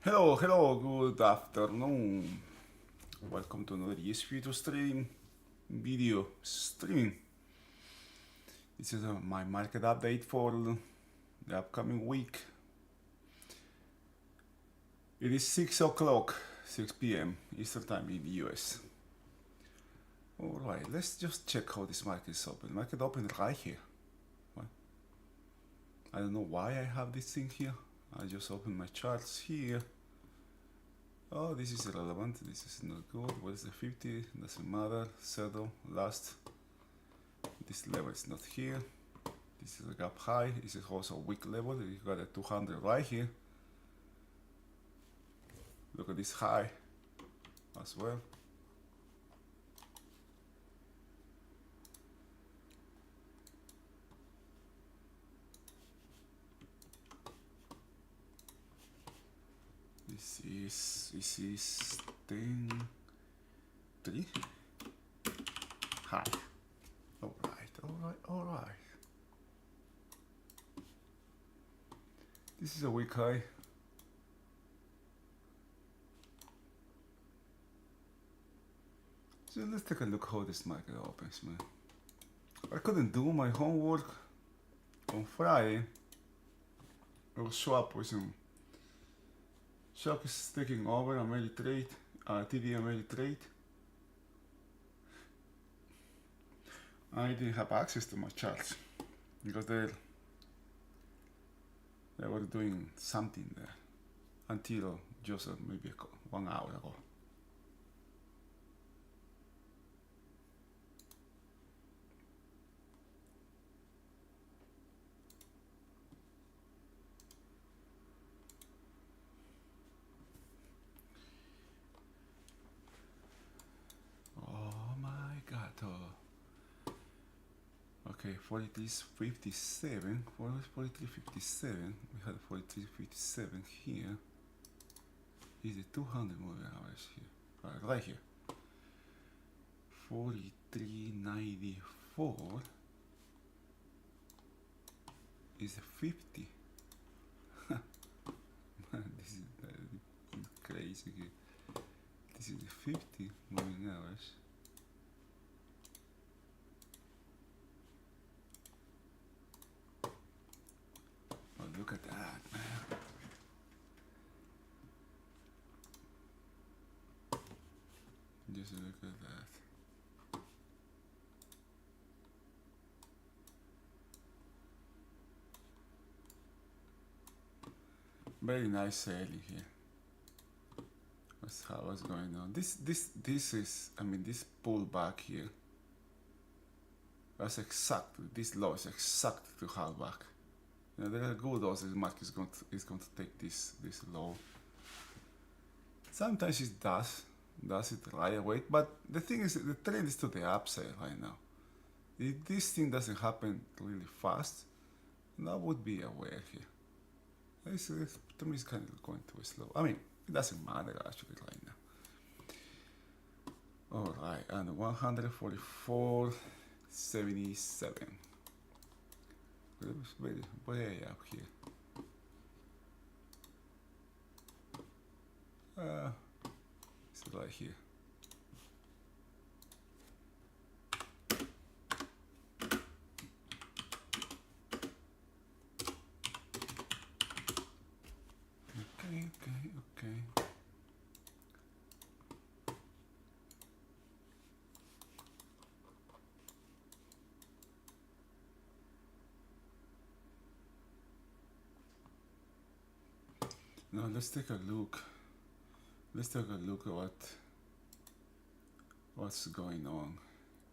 Hello, good afternoon. Welcome to another ESP to stream video streaming. This is my market update for the upcoming week. It is 6 o'clock, 6 p.m. Eastern Time in the US. Alright, let's just check how this market is open. Market opened right here. What? I don't know why I have this thing here. I just opened my charts here. Oh, this is irrelevant. This is not good. What is the 50? Doesn't matter. Settle. Last. This level is not here. This is a gap high. This is also a weak level. You got a 200 right here. Look at this high as well. This is 10 3 high. Alright. This is a weak high. So let's take a look how this market opens, man. I couldn't do my homework on Friday. I was swap with some Shock is taking over Ameritrade, TD Ameritrade. I didn't have access to my charts because they were doing something there until just maybe 1 hour ago. Oh my god. Okay, 43.57. What was 43.57? We had 43.57 here. Is it 200 moving hours here? Right here. 43.94 is a 50. This is crazy here. This is the 50 moving hours. Oh, look at that, man. Just look at that. Very nice selling here. What's going on? This is, I mean, this pullback here. That's exactly, this low is exactly to half back. You know, there are good odds the market is going to take this low. Sometimes it does it right away, but the thing is, the trend is to the upside right now. If this thing doesn't happen really fast, that would be aware here. To me, it's kind of going too slow. I mean, it doesn't matter actually right now. All right, and 144.77. It's way up here. It's right here. Okay. Now let's take a look. Let's take a look at what's going on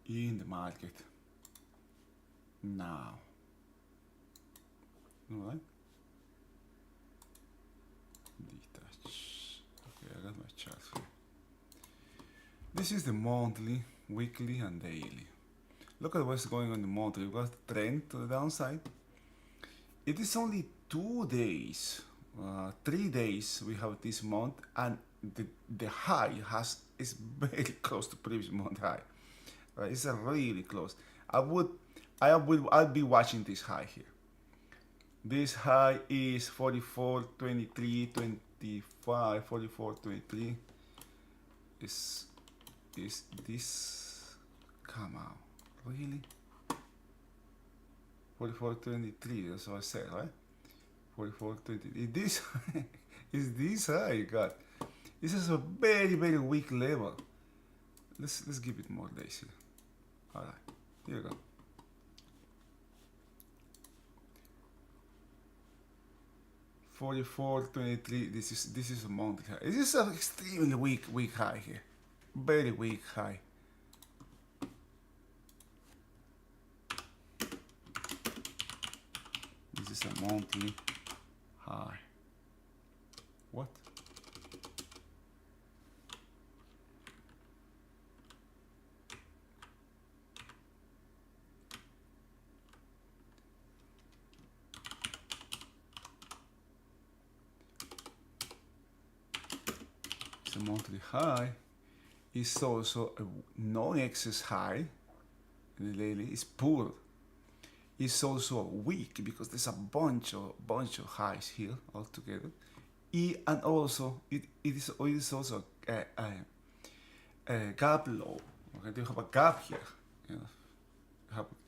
in the market now. All right. Detach. Okay, I got my chart here. This is the monthly, weekly, and daily. Look at what's going on in the monthly. We've got the trend to the downside. It is only 2 days, 3 days we have this month, and the high is very close to previous month high. It's really close. I'll be watching this high here. This high is 44.23, 45, 44.23 is this, come on, really? 44.23, that's what I said, right? 44.20, is this, is this high, God? This is a very, very weak level. Let's give it more days here. All right, here you go. 44.23. This is a monthly high. This is an extremely weak high here. Very weak high. This is a monthly high. What? It's a monthly high. It's also a non-excess high. And the daily is poor. It's also weak because there's a bunch of highs here altogether. And also it is also a gap low. Okay, you have a gap here. You know,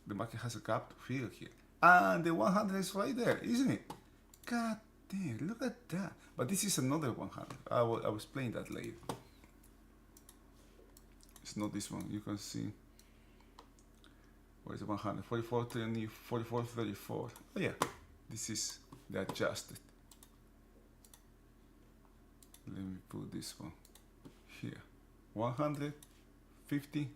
the market has a gap to fill here, and the 100 is right there, isn't it? God damn! Look at that. But this is another 100. I will explain that later. It's not this one. You can see. Where's the 100? 44, 20, 44, 34. Oh yeah, this is the adjusted. Let me put this one here. 150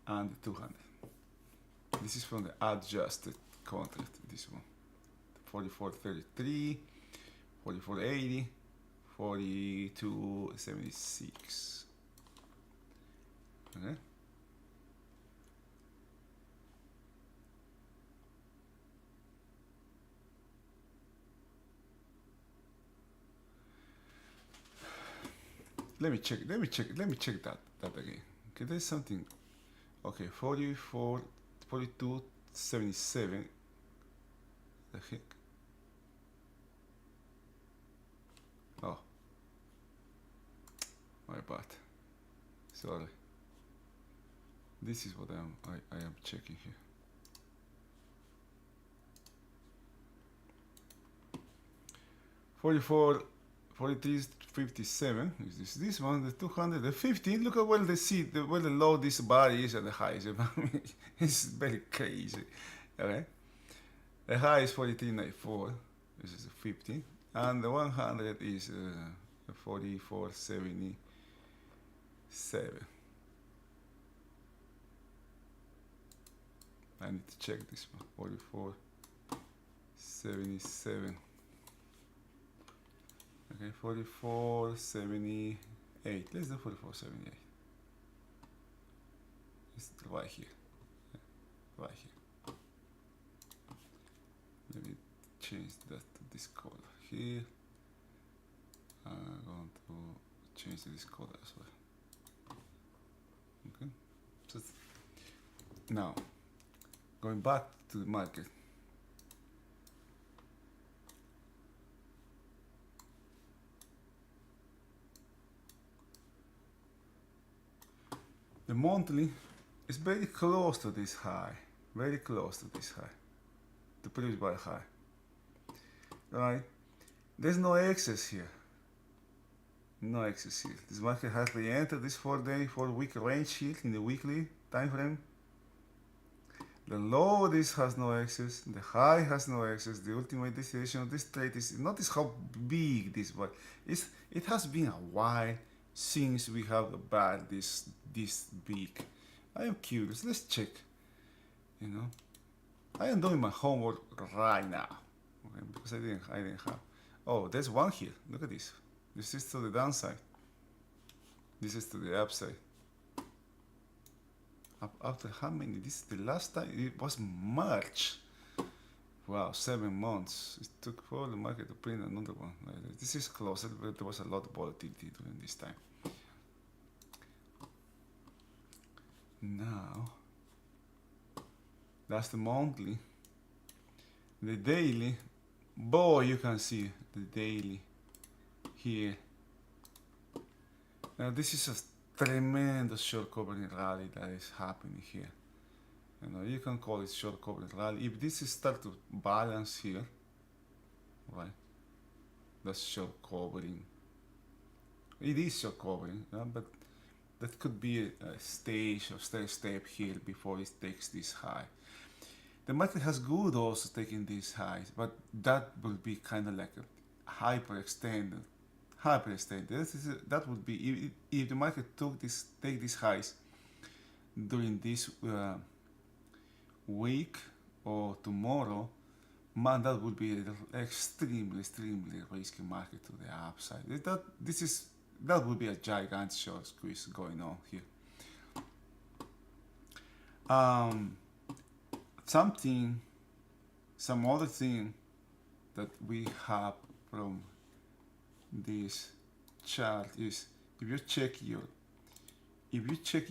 and 200. This is from the adjusted contract. This one. 44.33, 44.80, 42.76. Okay. Let me check that again. Okay, there's something. Okay, 44, 42.77. The heck? Oh, my bad. Sorry. This is what I am checking here. $44, 43.57 is this one, the 200, the 50. Look at where the low this bar is and the high is. It's very crazy. Okay, the high is 43.94. This is the 50, and the 100 is 44.77. I need to check this one. 44.77. Okay, 44.78. Let's do 44.78. It's right here. Right here. Let me change that to this color here. I'm going to change this color as well. Okay. So now, going back to the market. The monthly is very close to this high, very close to this high, the previous bar high, right? There's no excess here, no excess here. This market has re-entered this 4-week range here in the weekly time frame. The low this has no excess, the high has no excess. The ultimate destination of this trade is, notice how big this was. It has been a while since we have a bar this big. I am curious. Let's check. You know, I am doing my homework right now, okay, because I didn't have. Oh, there's one here. Look at this. This is to the downside. This is to the upside. After how many? This is the last time. It was March. Wow, 7 months. It took for the market to print another one. This is closer, but there was a lot of volatility during this time. Now, that's the monthly. The daily But you can see the daily here. Now this is a tremendous short covering rally that is happening here. You can call it short covering rally. If this is start to balance here, right? That's short covering. It is short covering, but that could be a stage or step here before it takes this high. The market has good also taking these highs, but that will be kind of like a hyperextended. That would be if the market take these highs during this week or tomorrow. Man, that would be an extremely risky market to the upside. That would be a gigantic short squeeze going on here. Some other thing that we have from this chart is if you check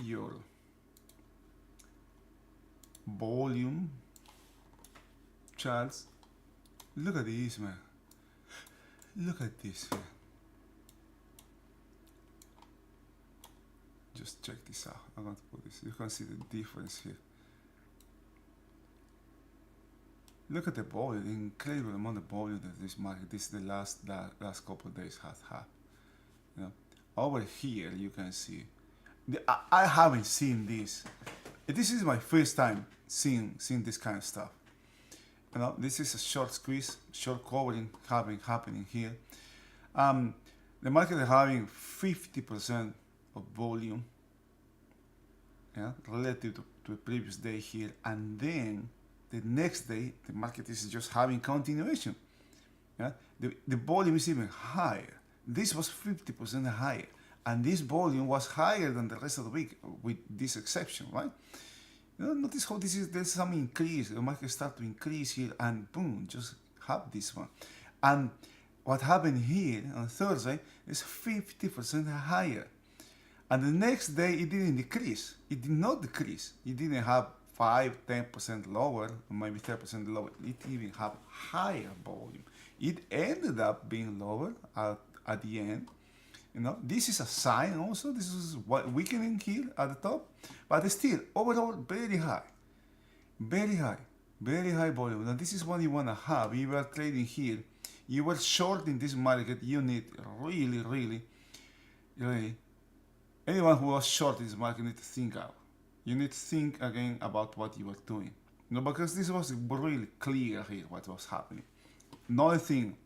your volume charts, look at this, man. Look at this here. Just check this out. I'm going to put this. You can see the difference here. Look at the volume, the incredible amount of volume that this market, the last couple of days has had. Over here you can see. I haven't seen this. This is my first time seeing this kind of stuff. This is a short squeeze, short covering happening here. The market is having 50% of volume, relative to the previous day here, and then the next day the market is just having continuation. The volume is even higher. This was 50% higher, and this volume was higher than the rest of the week, with this exception, right? Notice how there's some increase. The market start to increase here, and boom, just have this one. And what happened here on Thursday is 50% higher. And the next day it didn't decrease. It did not decrease. It didn't have 5-10% lower, or maybe 10% lower. It even have higher volume. It ended up being lower at the end. This is a sign also. This is what weakening here at the top, but still overall very high volume. Now this is what you want to have. If you are trading here, you were short in this market, you need really, anyone who was short in this market need to think out. You need to think again about what you were doing. Because this was really clear here what was happening. Another thing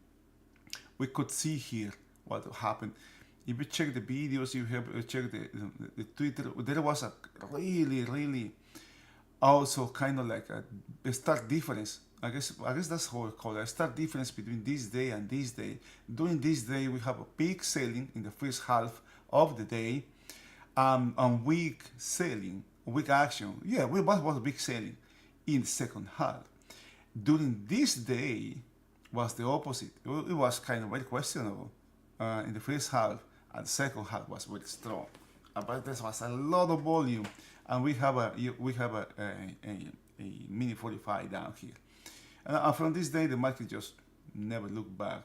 we could see here what happened. If you check the videos, you have check the Twitter, there was a really also kind of like a stark difference. I guess that's how we call it, a stark difference between this day and this day. During this day, we have a peak selling in the first half of the day, and weak selling, weak action. Yeah, we was a big selling in the second half. During this day was the opposite. It was kind of very questionable in the first half, and the second half was very strong. But there was a lot of volume, and we have a mini 45 down here. And from this day, the market just never looked back.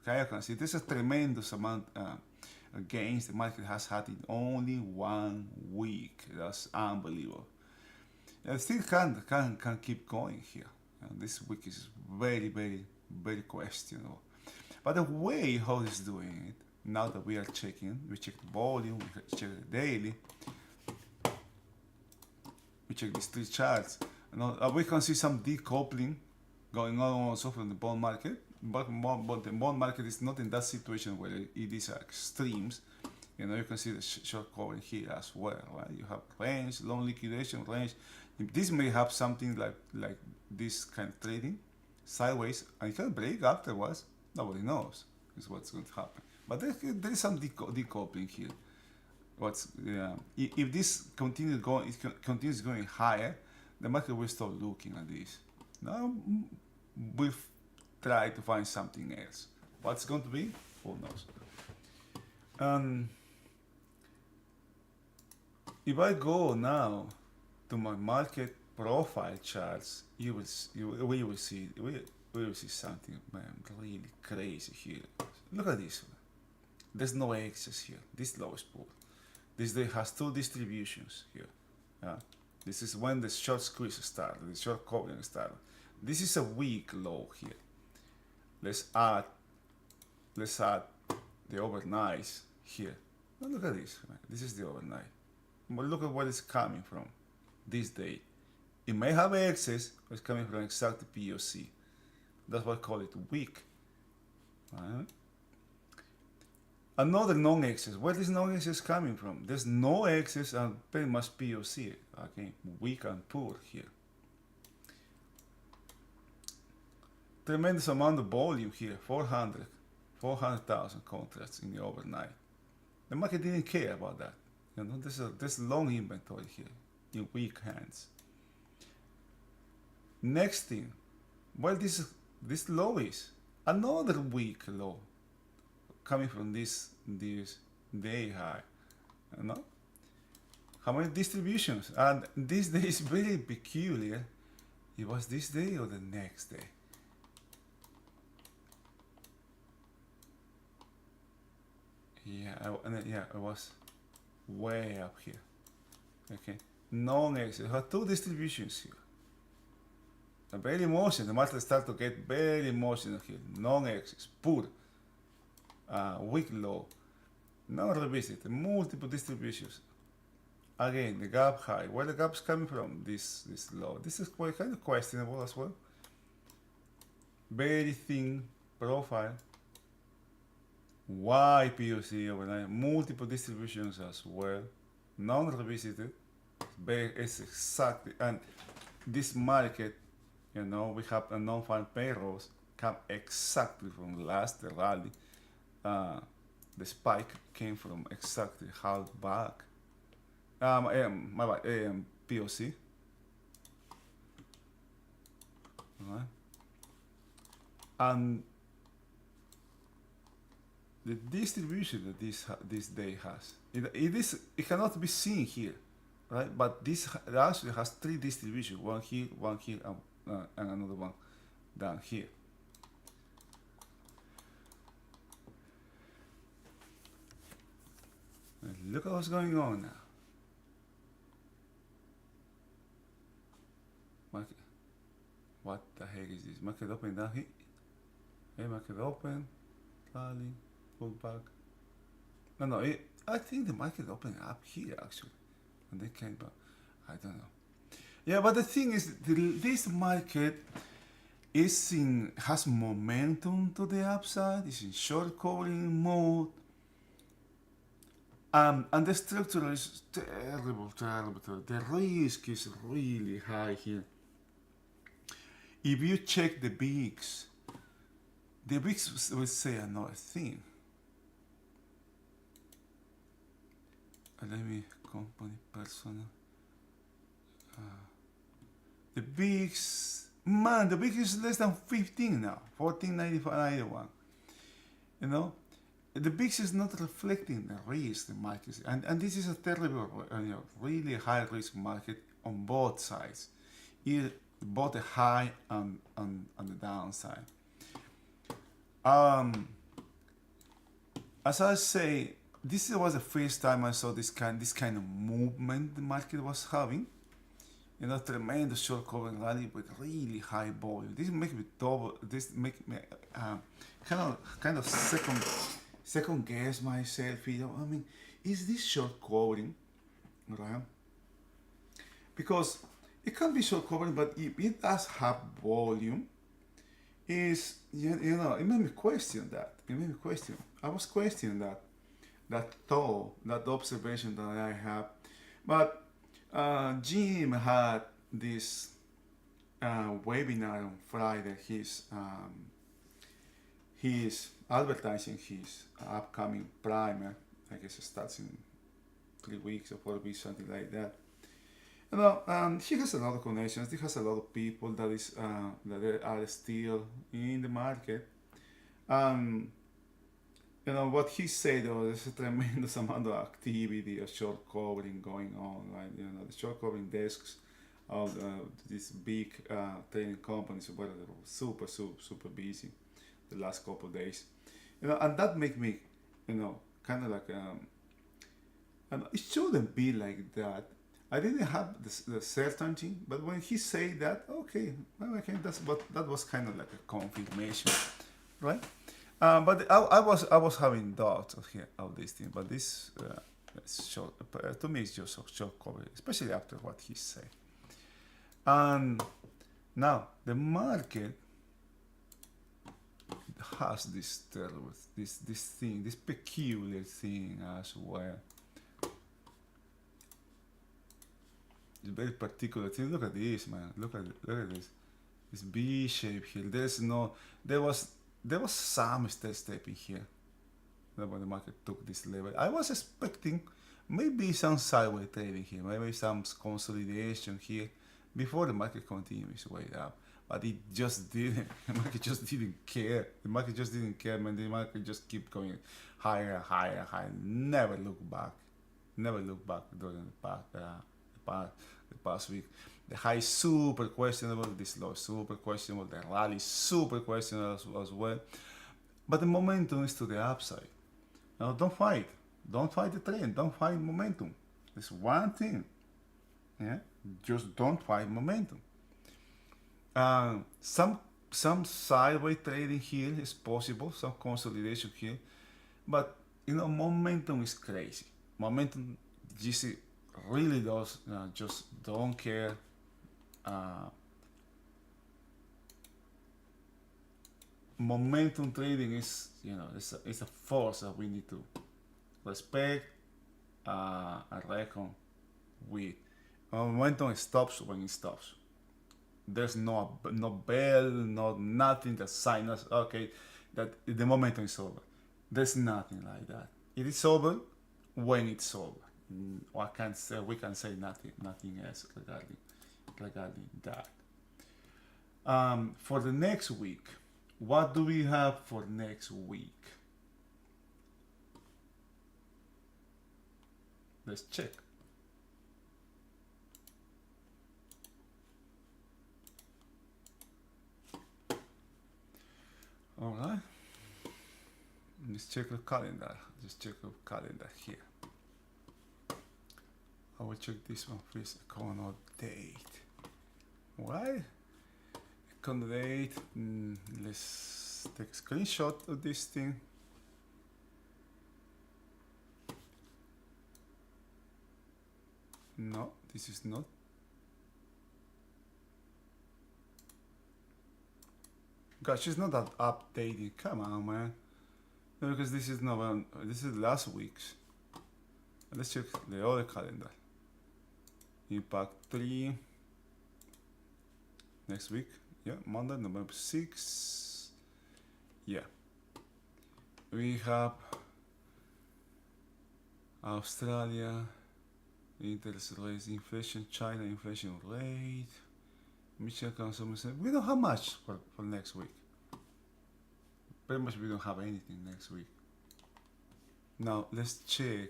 You can see there's a tremendous amount of gains the market has had in only 1 week. That's unbelievable. It still can keep going here. This week is very questionable. But the way how it's doing it, now that we are checking, we check the volume, we check the daily, we check these 3 charts. We can see some decoupling going on also from the bond market, but the bond market is not in that situation where it is extremes. You can see the short covering here as well, right? You have range, long liquidation range. This may have something like this kind of trading sideways, and it can break afterwards. Nobody knows is what's going to happen. But there is some decoupling here. If this continues going higher, the market will start looking at this. Now we'll try to find something else. What's going to be? Who knows? If I go now to my market profile charts, we will see we will see something, man, really crazy here. Look at this one. There's no excess here. This low is poor. This day has two distributions here. This is when the short squeeze started, the short covering started. This is a weak low here. Let's add the overnight here. Now look at this. Man. This is the overnight. But look at what it's coming from this day. It may have excess, but it's coming from exact POC. That's why I call it weak. Another non-excess. Where is non-excess coming from? There's no excess and pretty much POC. Okay, weak and poor here. Tremendous amount of volume here, 400,000 contracts in the overnight. The market didn't care about that. You know, there's long inventory here in weak hands. Next thing, well, this low is another weak low coming from this day high. You know, how many distributions? And this day is very peculiar. It was this day or the next day. Yeah, it was way up here. Okay, non-excess. Had two distributions here. Very emotional. The market started to get very emotional here. Non-excess, poor, weak low, non-revisited, multiple distributions. Again, the gap high. Where the gap is coming from? This low. This is quite kind of questionable as well. Very thin profile. Why POC overnight? Multiple distributions as well. Non-revisited. It's exactly, and this market, you know, we have a non-farm payrolls come exactly from the last rally. The spike came from exactly half back. My bad, POC. Right. And the distribution that this day has, it cannot be seen here, right? But this actually has three distributions: one here, and another one down here. And look at what's going on now. Market, what the heck is this? Market open down here. Okay, market open, rally, pull back. No, I think the market opened up here actually, and they came back. I don't know. Yeah, but the thing is, this market has momentum to the upside. It's in short covering mode, and the structure is terrible. The risk is really high here. If you check the VIX, the VIX will say another thing. Let me company personal. The VIX, man, the VIX is less than 15 now, 14.95.91. You know, the VIX is not reflecting the risk the market, and this is a terrible, really high risk market on both sides, both the high and the downside. As I say, this was the first time I saw this kind of movement the market was having. You know, tremendous short covering rally with really high volume. This make me double. This make me kind of second guess myself. You know, I mean, is this short covering, right? Because it can be short covering, but if it does have volume, is you know, it made me question that. I was questioning that thought, that observation that I have, but. Jim had this webinar on Friday. He's advertising his upcoming primer. I guess it starts in 3 weeks or 4 weeks, something like that. You know, he has a lot of connections. He has a lot of people that are still in the market. You know, what he said, though, there's a tremendous amount of activity of short covering going on, right? You know, the short covering desks all these big trading companies were super busy the last couple of days, and that make me, kind of like, and it shouldn't be like that. I didn't have the certainty, but when he said that, okay, well, okay, that was kind of like a confirmation, right? But I was having doubts of this thing, but this show, to me, it's just a shock cover, especially after what he said. And now the market has this terrible, this thing, this peculiar thing as well. It's very particular thing. Look at this, man. Look at this. This B shape here. There was some stepping here. When the market took this level, I was expecting maybe some sideways trading here, maybe some consolidation here before the market continues way up. But it just didn't. The market just didn't care. The market just didn't care, man. The market just keep going higher, higher, higher. Never look back. Never look back during the past week. The high is super questionable. This low is super questionable. The rally is super questionable as well. But the momentum is to the upside. Now don't fight. Don't fight the trend. Don't fight momentum. It's one thing. Yeah, just don't fight momentum. Some sideways trading here is possible. Some consolidation here, but momentum is crazy. Momentum, GC really does just don't care. Momentum trading is, it's a force that we need to respect and reckon with. Momentum stops when it stops. There's no bell, nothing that signs us, okay, that the momentum is over. There's nothing like that. It is over when it's over. We can say nothing else regarding that. For the next week, what do we have for next week? Let's check. All right. Let's check the calendar. Just check the calendar here. I will check this one first. Econo date. All right. Econo date. Let's take a screenshot of this thing. No, this is not. Gosh, it's not that updated. Come on, man. No, because this is November. This is last week's. Let's check the other calendar. Impact 3. Next week. Yeah, Monday, November 6th. Yeah. We have Australia, interest rates, inflation, China inflation rate, Michigan consumer sentiment. We don't have much for next week. Pretty much we don't have anything next week. Now let's check.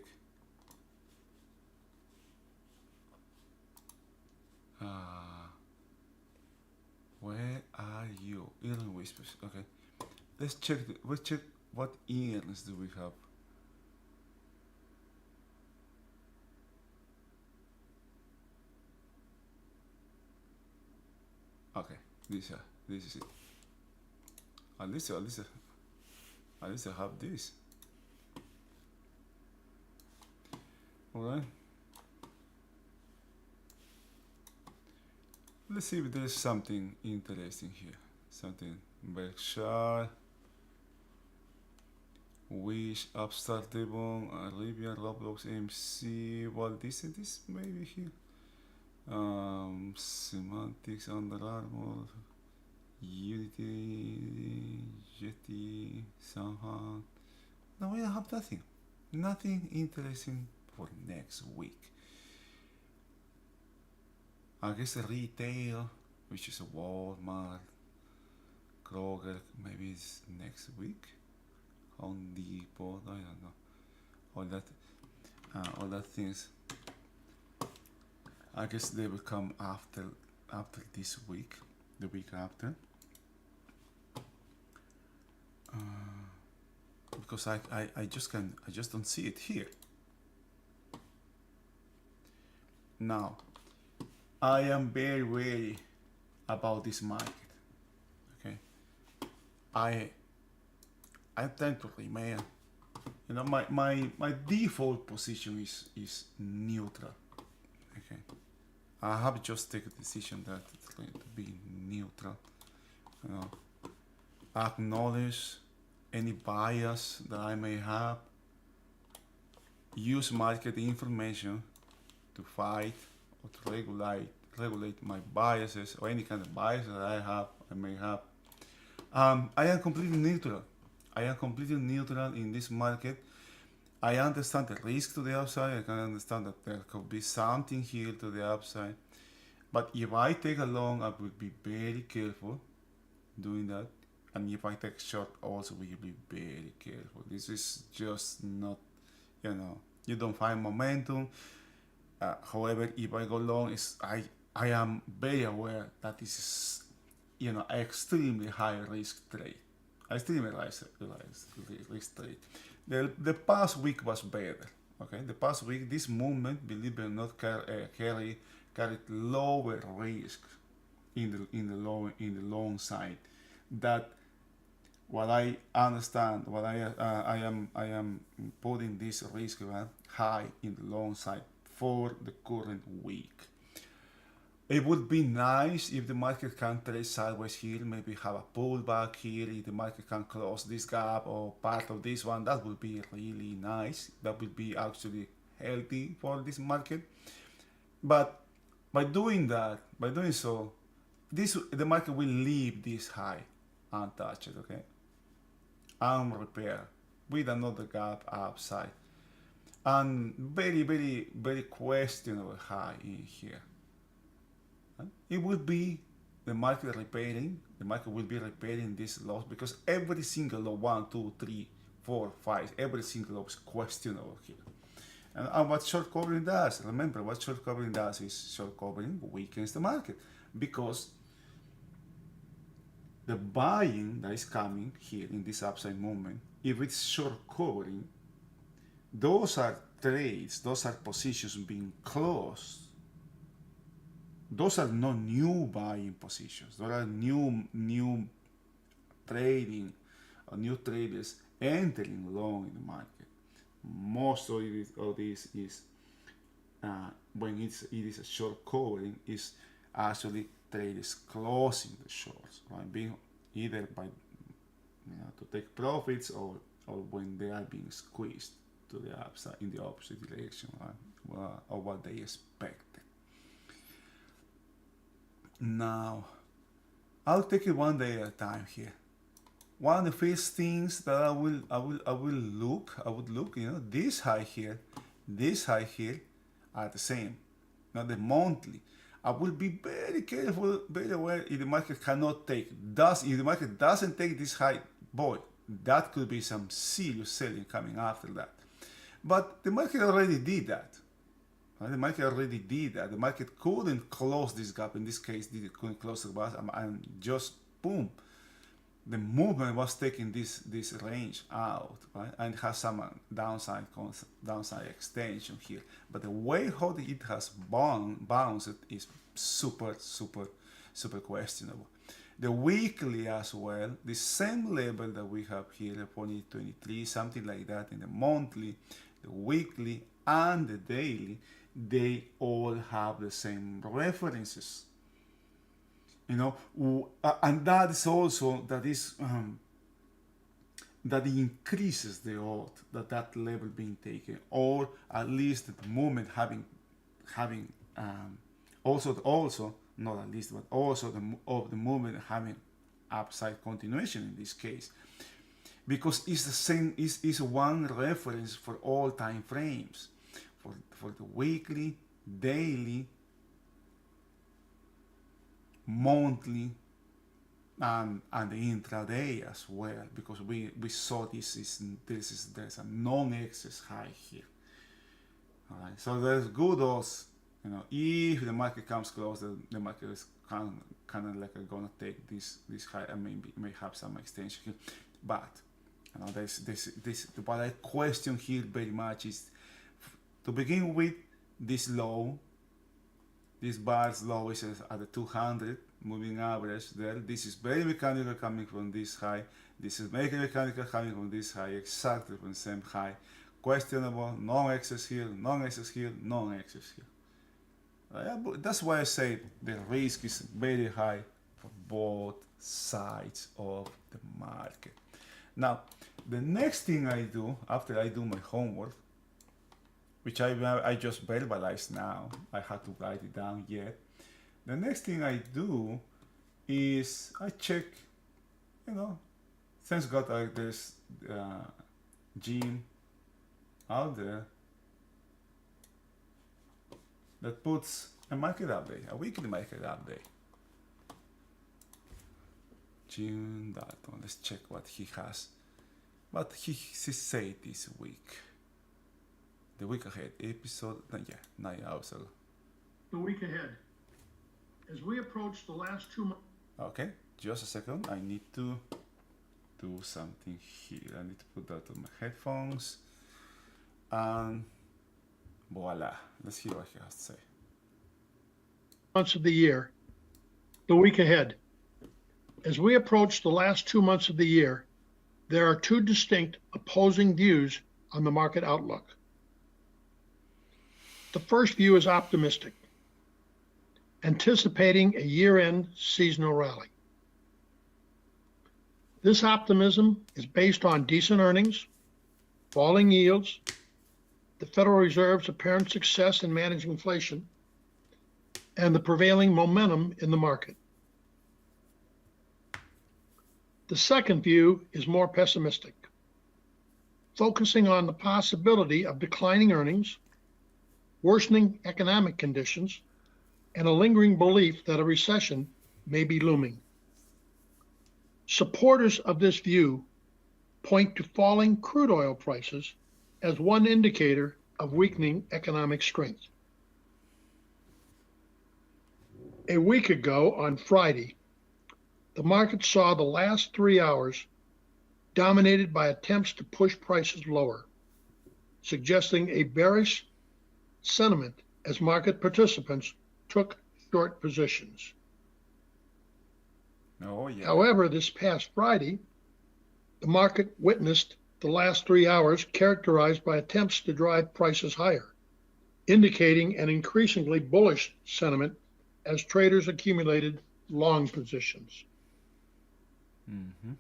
Where are you? Earn whispers. Okay. Let's check. Let's check what earns do we have. Okay, this is it. At least I have this. All right. Let's see if there's something interesting here. Something Berkshire, Wish, Upstart, Devon, Arabian, Roblox, MC, Walt Disney. This maybe here. Semantics, Under Armour, Unity, Jetty, Samsung. No, we don't have nothing. Nothing interesting for next week. I guess retail, which is a Walmart, Kroger, maybe it's next week. Home Depot, I don't know. All that things. I guess they will come after this week, the week after. Because I just don't see it here. Now, I am very wary about this market. Okay, I tend to remain. My default position is neutral. Okay, I have just taken a decision that it's going to be neutral. Acknowledge any bias that I may have. Use market information to fight or to regulate my biases or any kind of bias that I may have. I am completely neutral. I am completely neutral in this market. I understand the risk to the upside. I can understand that there could be something here to the upside. But if I take a long, I will be very careful doing that. And if I take short, also will be very careful. This is just not, you don't find momentum. However, if I go long, I am very aware that this is, extremely high risk trade. Extremely risk trade. The past week was better. Okay, the past week, this movement, believe it or not, carried lower risk in the long side. That what I understand, what I am putting this risk high in the long side for the current week. It would be nice if the market can trade sideways here, maybe have a pullback here. If the market can close this gap or part of this one, that would be really nice. That would be actually healthy for this market. But by doing so, the market will leave this high untouched, okay, unrepaired, with another gap upside, and very, very, very questionable high in here. It would be the market repairing. The market will be repairing this loss because every single low, 1, 2, 3, 4, 5, every single low is questionable here. And what short covering does, remember what short covering does is short covering weakens the market because the buying that is coming here in this upside movement, if it's short covering, those are trades, those are positions being closed. Those are not new buying positions. Those are new trading or new traders entering long in the market. Most of this is when it is a short covering, is actually traders closing the shorts, right? Being either by to take profits or when they are being squeezed to the upside in the opposite direction, right? Or what they expected. Now, I'll take it one day at a time here. One of the first things that I would look, this high here are the same. Now the monthly, I will be very careful, very aware if the market cannot take. If the market doesn't take this high, boy, that could be some serious selling coming after that. But the market already did that. The market already did that. The market couldn't close this gap. In this case, it couldn't close the gap, and just boom, the movement was taking this range out, right? And it has some downside extension here. But the way how it has bounced is super questionable. The weekly as well, the same level that we have here, 2023, something like that. In the monthly, the weekly, and the daily, they all have the same references. And that is also that increases the odds that level being taken, or at least the movement having also not at least, but also the movement having upside continuation in this case, because it's the same, is one reference for all time frames, for the weekly, daily, monthly, and the intraday as well, because we saw there's a non-excess high here. All right, so there's good odds You know, if the market comes close, the market is kind of like gonna take this high and maybe may have some extension here. But you know, this what I question here very much is, to begin with, this low, this bar's low is at the 200 moving average there. This is very mechanical coming from this high. This is very mechanical coming from this high, exactly from the same high. Questionable, non-excess here, non-excess here, non-excess here. That's why I say the risk is very high for both sides of the market. Now, the next thing I do after I do my homework, which I just verbalized now, I had to write it down yet. The next thing I do is I check, you know, thanks God there's Jim out there that puts a market update, a weekly market update. Jim Dalton, let's check what he has. What he said this week. The week ahead episode, yeah, 9 hours ago. The week ahead. As we approach the last 2 months. Okay, just a second. I need to do something here. I need to put that on my headphones. And voila. Let's hear what he has to say. Months of the year. The week ahead. As we approach the last 2 months of the year, there are two distinct opposing views on the market outlook. The first view is optimistic, anticipating a year-end seasonal rally. This optimism is based on decent earnings, falling yields, the Federal Reserve's apparent success in managing inflation, and the prevailing momentum in the market. The second view is more pessimistic, focusing on the possibility of declining earnings, worsening economic conditions, and a lingering belief that a recession may be looming. Supporters of this view point to falling crude oil prices as one indicator of weakening economic strength. A week ago on Friday, the market saw the last 3 hours dominated by attempts to push prices lower, suggesting a bearish sentiment as market participants took short positions. Oh, yeah. However, this past Friday, the market witnessed the last 3 hours characterized by attempts to drive prices higher, indicating an increasingly bullish sentiment as traders accumulated long positions. Mm-hmm.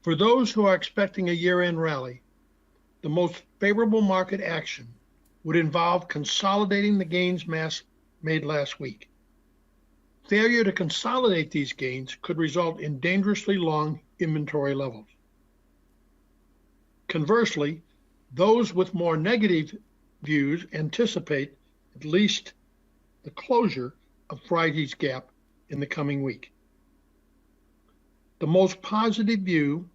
For those who are expecting a year-end rally, the most favorable market action would involve consolidating the gains made last week. Failure to consolidate these gains could result in dangerously long inventory levels. Conversely, those with more negative views anticipate at least the closure of Friday's gap in the coming week. The most positive view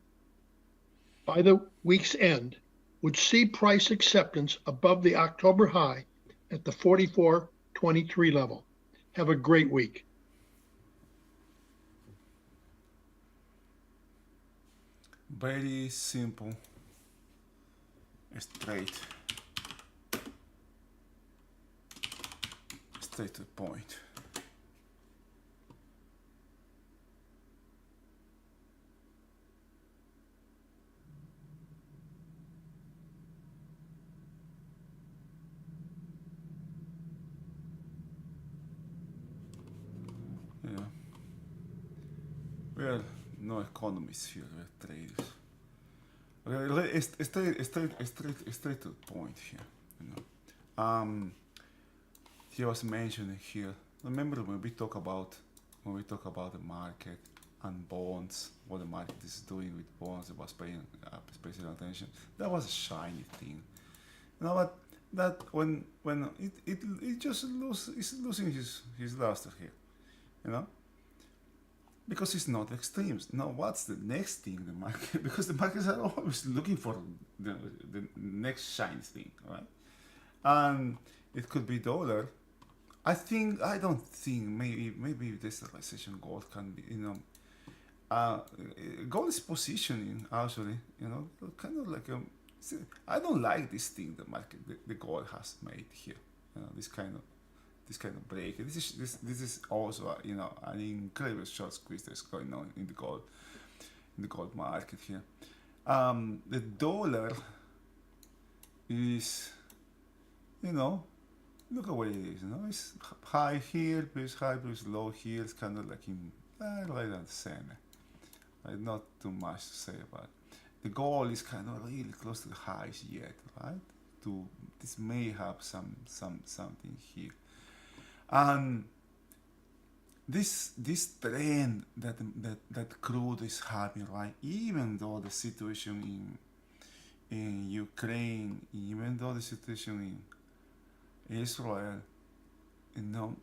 by the week's end would see price acceptance above the October high at the 44.23 level. Have a great week. Very simple, straight to the point. Yeah. We are no economists here, we are traders. Okay, straight to the point here. You know, he was mentioning here. Remember when we talk about the market and bonds, what the market is doing with bonds, it was paying special attention. That was a shiny thing. You know what? That when it just it's losing his luster here. You know. Because it's not extremes. Now, what's the next thing the market? Because the markets are always looking for the next shiny thing, right? And it could be dollar, I don't think maybe this recession gold can be, gold is positioning actually, kind of like I don't like this thing the market the gold has made here, this kind of break. This is also an incredible short squeeze that's going on in the gold market here. The dollar is, look at what it is. It's high here, plus high, plus low here. It's kind of like in right at the center. Right? Not too much to say about it. The goal is kind of really close to the highs yet, right? This may have something here, and this trend that crude is having, right? Even though the situation in Ukraine, even though the situation in Israel, you know,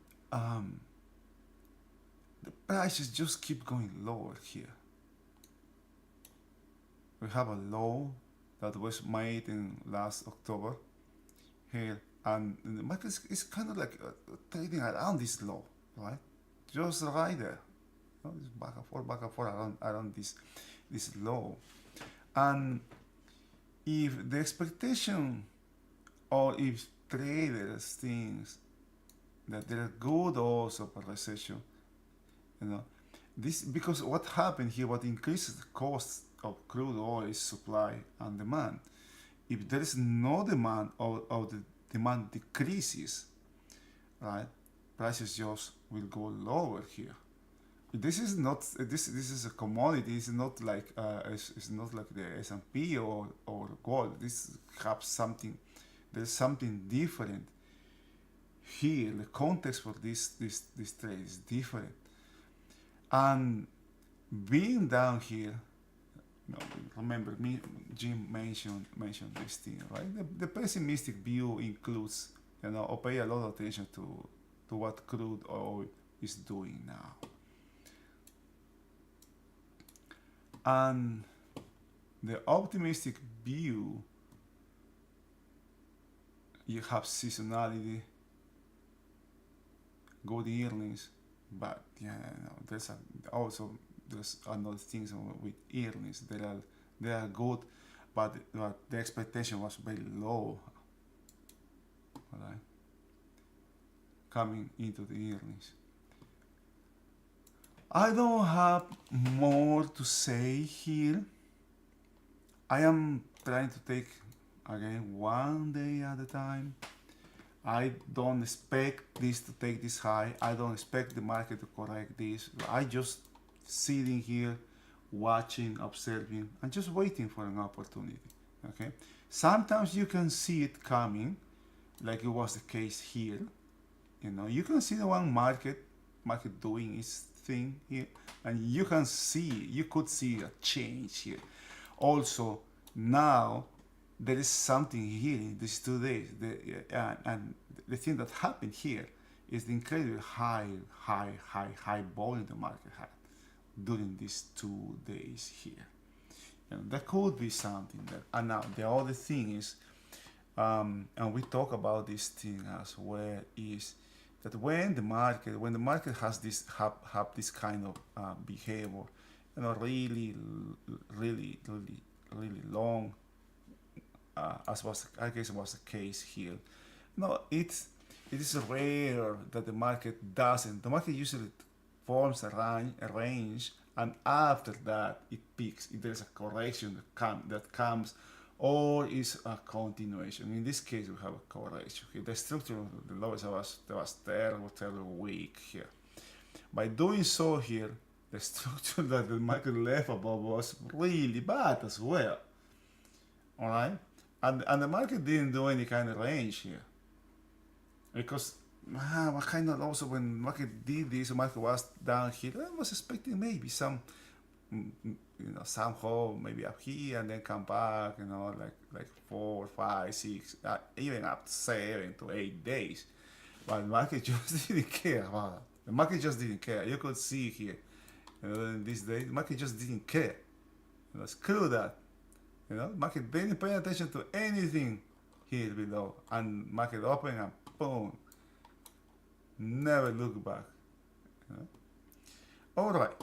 the prices just keep going lower here. We have a low that was made in last October here, and the market is kind of like trading around this low, right? Just right there. It's back and forth around this low. And if the expectation, or if traders think that they're good also for recession, this, because what happened here, what increases the cost of crude oil is supply and demand. If there is no demand, or the demand decreases, right, prices just will go lower here. This is not this is a commodity. It's not like it's not like the S&P or gold. This has something. There's something different here. The context for this trade is different. And being down here, remember me, Jim mentioned this thing, right? The pessimistic view includes, or pay a lot of attention to what crude oil is doing now. And the optimistic view, you have seasonality, good earnings, but there's another things with earnings. They are good, but the expectation was very low, right? Coming into the earnings. I don't have more to say here. I am trying to take, again, one day at a time. I don't expect this to take this high. I don't expect the market to correct this. I just sitting here, watching, observing, and just waiting for an opportunity. Okay. Sometimes you can see it coming, like it was the case here. You can see the one market doing its thing here, and you could see a change here. Also, now there is something here in these 2 days, and the thing that happened here is the incredibly high volume the market had during these 2 days here. That could be something that, and now the other thing is, and we talk about this thing as well, is that when the market has this have this kind of behavior, really long, as was I guess was the case here. It is rare that the market doesn't. The market usually forms a range, and after that it peaks. If there's a correction that comes, or is a continuation. In this case, we have a correction here. The structure of the lowest was terrible weak here. By doing so here, the structure that the market left above was really bad as well. All right, and the market didn't do any kind of range here, because kind of also when the market did this, the market was down here. I was expecting maybe some, somehow maybe up here and then come back, like 4, 5, 6, even up to 7 to 8 days. But the market just didn't care about it. The market just didn't care. You could see here, in this day, the market just didn't care. Screw that. The market didn't pay attention to anything here below, and market open and boom, Never look back. You know? All right.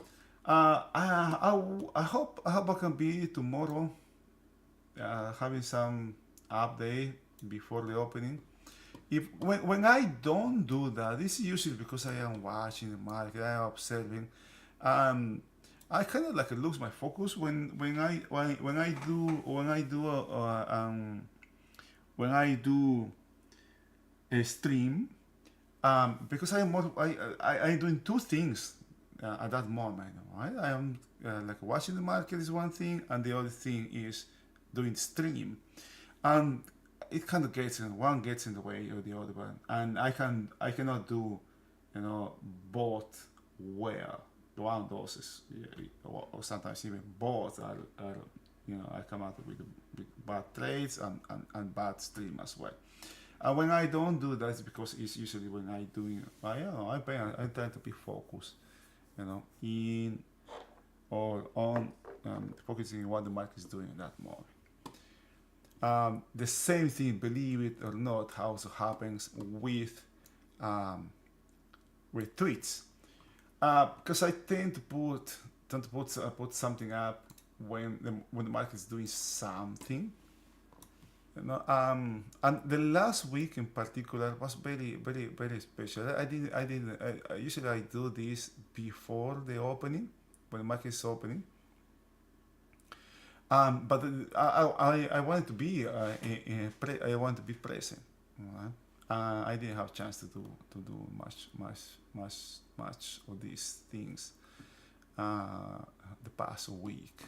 I hope I can be tomorrow having some update before the opening. If when I don't do that, this is usually because I am watching the market, I am observing. Um, I kind of like lose my focus when I do a stream, because I'm doing two things at that moment. Right? I am like watching the market is one thing, and the other thing is doing stream, and it kind of one gets in the way of the other one, and I cannot do, both well. One of those is, or sometimes even both are I come out with bad trades and bad stream as well. And when I don't do that, it's because it's usually when I doing, I try to be focused, in or on focusing on what the market is doing at that moment. The same thing, believe it or not, also happens with tweets, because I tend to put something up when the market is doing something. And the last week in particular was very, very, very special. Usually I do this before the opening, when the market is opening. But I wanted to be I want to be present. Right? I didn't have a chance to do much of these things the past week.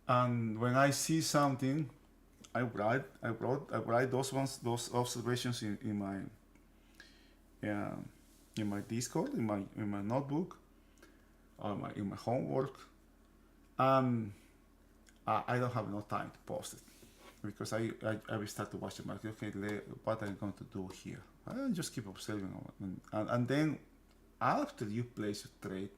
And when I see something, I write those observations in my Discord, in my notebook, or in my homework. I don't have no time to post it, because I will start to watch the market. Okay, what I'm going to do here. I just keep observing, and then after you place a trade,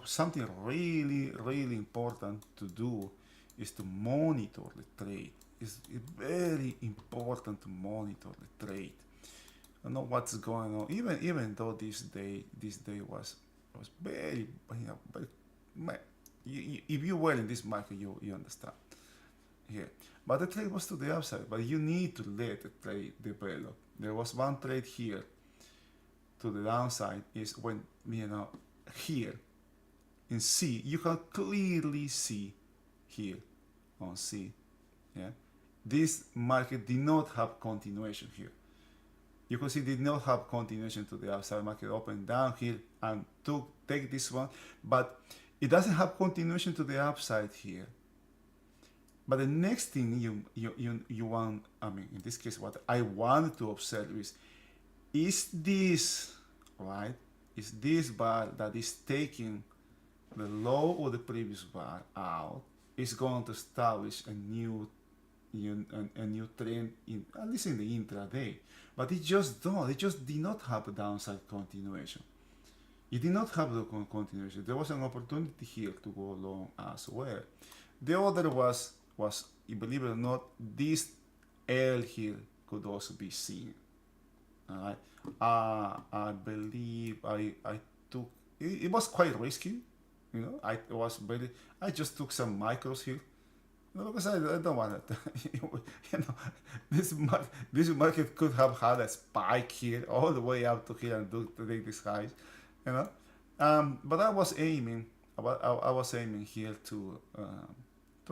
something really, really important to do is to monitor the trade. It's very important to monitor the trade. I know what's going on. Even though this day was very, if you were in this market, you understand. Yeah, but the trade was to the upside. But you need to let the trade develop. There was one trade here to the downside. Is when here in C, you can clearly see here on C, yeah, this market did not have continuation here. You can see did not have continuation to the upside. Market opened down here and take this one, but it doesn't have continuation to the upside here. But the next thing you want, in this case, what I wanted to observe is this, right? Is this bar that is taking the low of the previous bar out, is going to establish a new trend, at least in the intraday. But it just did not have a downside continuation. It did not have the continuation. There was an opportunity here to go long as well. The other was, believe it or not, this L here could also be seen. Alright. I believe I took it was quite risky. I just took some micros here. Because I don't want it. This market could have had a spike here all the way up to here and to take this highs, But I was aiming here to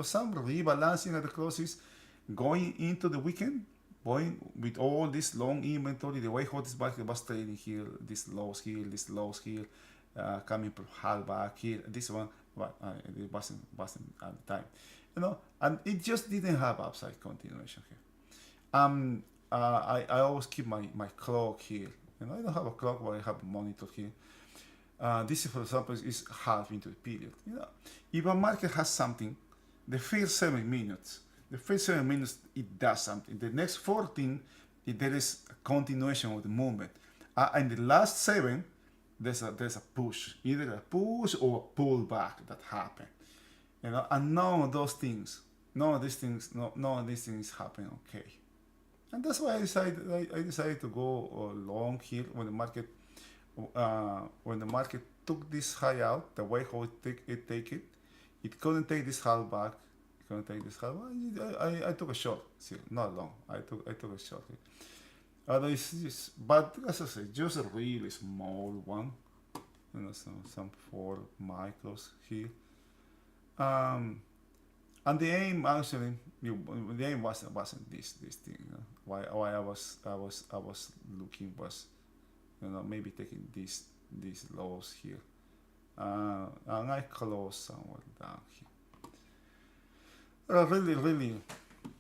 some rebalancing at the closes, going into the weekend, going with all this long inventory. The way how this market was trading here, these lows here, coming from hard back here. This one, it wasn't at the time. And it just didn't have upside continuation here. I always keep my clock here. I don't have a clock, but I have a monitor here. This, for example, is half into the period. If a market has something, the first 7 minutes, it does something. The next 14, there is a continuation of the movement. And the last 7, there's a push, either a push or a pullback that happened. And none of these things happen okay. And that's why I decided to go long here when the market took this high out, the way how it couldn't take this high back. It couldn't take this high back. I took a short, see, not long. I took a short here. But as I said, just a really small one. You know, some 4 micros here. And the aim actually, the aim wasn't this thing. You know? Why I was looking was, you know, maybe taking these lows here, and I close somewhere down here.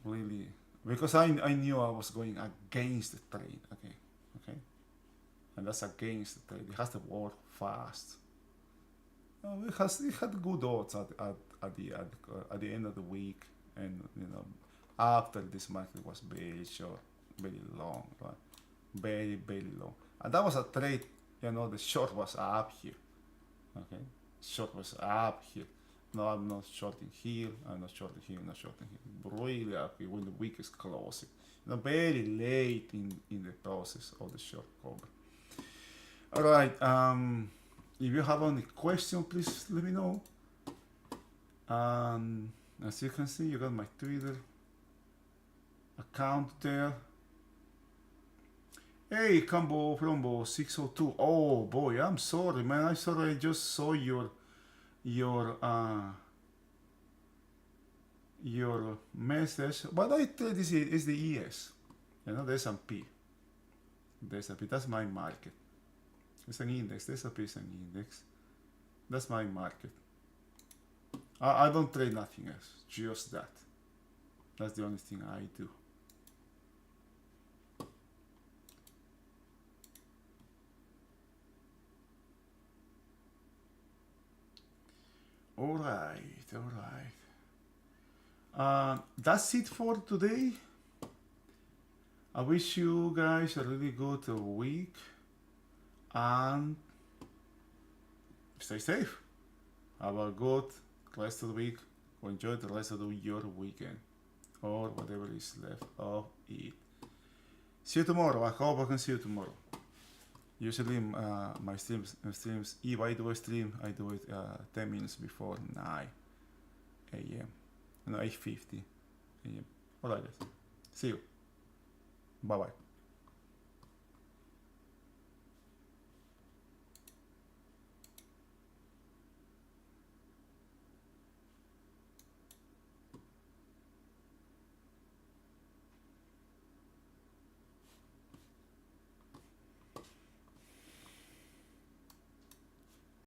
Really, because I knew I was going against the trade. Okay, and that's against the trade. It has to work fast. It had good odds at the end of the week, and you know, after this market was very short, very long, right? Very long, and that was a trade. You know, the short was up here. Okay, short was up here. No, I'm not shorting here. I'm not shorting here. I'm not shorting here. Really up here when the week is closing. You know, very late in the process of the short cover. All right. If you have any question, please let me know. As you can see, you got my Twitter account there. Hey, Combo Flombo 602. Oh boy, I'm sorry, man. I'm sorry. I just saw your message, but I tell this is the ES. You know, the S&P. The S&P. That's my market. It's an index. The S&P is an index. That's my market. I don't trade nothing else. Just that. That's the only thing I do. All right. That's it for today. I wish you guys a really good week and stay safe. Have a good rest of the week. Enjoy the rest of your weekend or whatever is left of it. See you tomorrow. I hope I can see you tomorrow. Usually my streams, if I do a stream, I do it 10 minutes before 9 a.m. No, 8:50 a.m. Alright guys. See you. Bye bye.